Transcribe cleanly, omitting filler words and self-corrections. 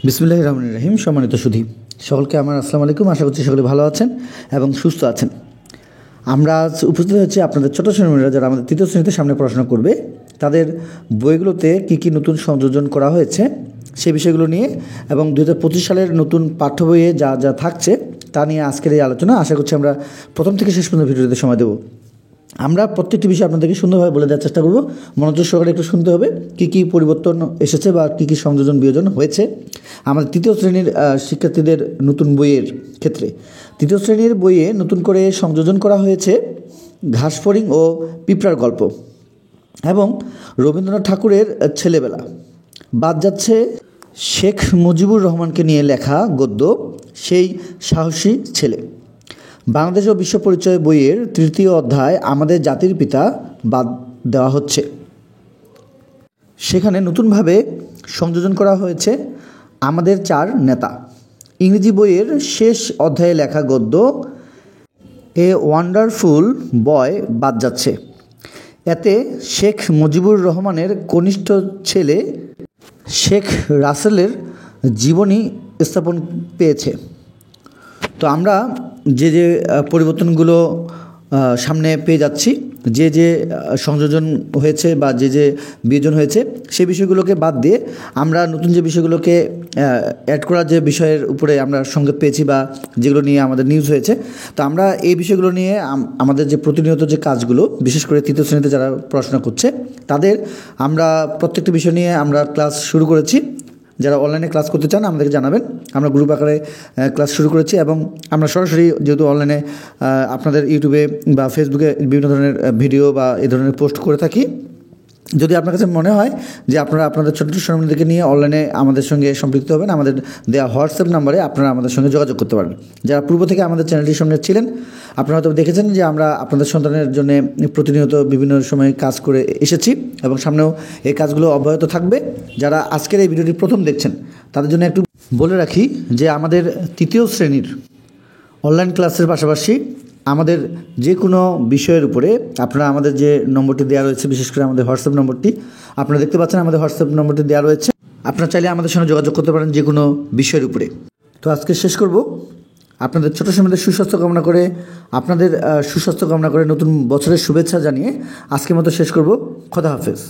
বিসমিল্লাহির রহমানির রহিম। সম্মানিত সুধী সকলকে আমার আসসালামু আলাইকুম। আশা করছি সকলে ভালো আছেন এবং সুস্থ আছেন। আমরা আজ উপস্থিত হয়েছি আপনাদের ছোটো শ্রেণীরা যারা আমাদের তৃতীয় শ্রেণীতে সামনে পড়াশোনা করবে, তাদের বইগুলোতে কী কী নতুন সংযোজন করা হয়েছে সেই বিষয়গুলো নিয়ে এবং 2025 সালের নতুন পাঠ্য বইয়ে যা যা থাকছে তা নিয়ে আজকের এই আলোচনা। আশা করছি আমরা প্রথম থেকে শেষ পর্যন্ত ভিডিওতে সময় দেবো। আমরা প্রত্যেকটি বিষয় আপনাদেরকে সুন্দরভাবে বলে দেওয়ার চেষ্টা করব। মনোযোগ সহকারে একটু শুনতে হবে কী কী পরিবর্তন এসেছে বা কী কী সংযোজন বিয়োজন হয়েছে আমাদের তৃতীয় শ্রেণীর শিক্ষার্থীদের নতুন বইয়ের ক্ষেত্রে। তৃতীয় শ্রেণীর বইয়ে নতুন করে সংযোজন করা হয়েছে ঘাসফড়িং ও পিঁপড়ার গল্প এবং রবীন্দ্রনাথ ঠাকুরের ছেলেবেলা। বাদ যাচ্ছে শেখ মুজিবুর রহমানকে নিয়ে লেখা গদ্য সেই সাহসী ছেলে। বাংলাদেশ ও বিশ্ব পরিচয় বইয়ের তৃতীয় অধ্যায় আমাদের জাতির পিতা বাদ দেওয়া হচ্ছে। সেখানে নতুনভাবে সংযোজন করা হয়েছে আমাদের চার নেতা। ইংরেজি বইয়ের শেষ অধ্যায়ে লেখা গদ্য এ ওয়ান্ডারফুল বয় বাদ যাচ্ছে। এতে শেখ মুজিবুর রহমানের কনিষ্ঠ ছেলে শেখ রাসেলের জীবনী স্থাপন পেয়েছে। তো আমরা যে যে পরিবর্তনগুলো সামনে পেয়ে যাচ্ছি, যে যে সংযোজন হয়েছে বা যে যে বিয়োজন হয়েছে সেই বিষয়গুলোকে বাদ দিয়ে আমরা নতুন যে বিষয়গুলোকে অ্যাড করার যে বিষয়ের উপরে আমরা সংকেত পেয়েছি বা যেগুলো নিয়ে আমাদের নিউজ হয়েছে, তো আমরা এই বিষয়গুলো নিয়ে আমাদের যে প্রতিনিয়ত যে কাজগুলো, বিশেষ করে তৃতীয় শ্রেণীতে যারা পড়াশোনা করছে তাদের আমরা প্রত্যেকটি বিষয় নিয়ে আমরা ক্লাস শুরু করেছি। যারা অনলাইনে ক্লাস করতে চান আমাদেরকে জানাবেন। আমরা গ্রুপ আকারে ক্লাস শুরু করেছি এবং আমরা সরাসরি যেহেতু অনলাইনে আপনাদের ইউটিউবে বা ফেসবুকে বিভিন্ন ধরনের ভিডিও বা এই ধরনের পোস্ট করে থাকি, যদি আপনার কাছে মনে হয় যে আপনারা আপনাদের ছোটো ছোটো সন্তানদেরকে নিয়ে অনলাইনে আমাদের সঙ্গে সম্পৃক্ত হবেন, আমাদের দেওয়া হোয়াটসঅ্যাপ নাম্বারে আপনারা আমাদের সঙ্গে যোগাযোগ করতে পারেন। যারা পূর্ব থেকে আমাদের চ্যানেলটির সঙ্গে ছিলেন, আপনারা হয়তো দেখেছেন যে আমরা আপনাদের সন্তানের জন্য প্রতিনিয়ত বিভিন্ন সময় কাজ করে এসেছি এবং সামনেও এই কাজগুলো অব্যাহত থাকবে। যারা আজকের এই ভিডিওটি প্রথম দেখছেন তাদের জন্য একটু বলে রাখি যে আমাদের তৃতীয় শ্রেণীর অনলাইন ক্লাসের পাশাপাশি আমাদের যে কোনো বিষয়ের উপরে আপনারা আমাদের যে নম্বরটি দেওয়া রয়েছে, বিশেষ করে আমাদের হোয়াটসঅ্যাপ নম্বরটি আপনারা দেখতে পাচ্ছেন, আমাদের হোয়াটসঅ্যাপ নম্বরটি দেওয়া রয়েছে। আপনারা চাইলে আমাদের সঙ্গে যোগাযোগ করতে পারেন যে কোনো বিষয়ের উপরে। তো আজকে শেষ করব আপনাদের ছোটো সময়দের সুস্বাস্থ্য কামনা করে, আপনাদের সুস্বাস্থ্য কামনা করে নতুন বছরের শুভেচ্ছা জানিয়ে আজকের মতো শেষ করব। খোদা হাফেজ।